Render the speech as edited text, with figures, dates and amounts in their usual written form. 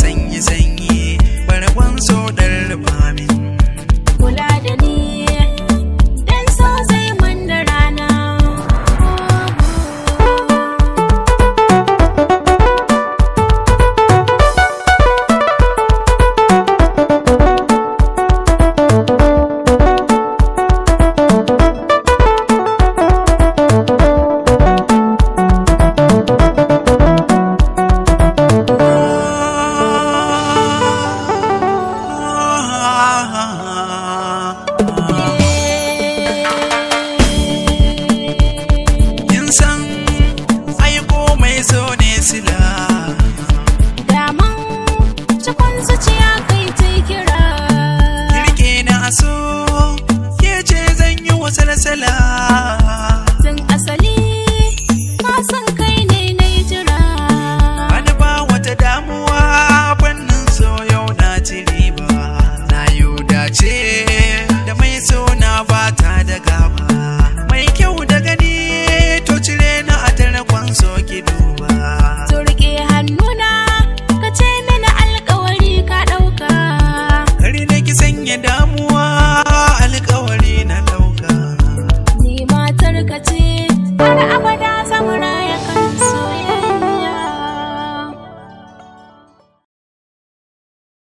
sanyi-sanyi barkon so ɗan rufa min. Kula da ni dan so zai manna rana. Daman cikin zuciya kai ta kira. Kirke na so, ke ce zan yi wasu lasala.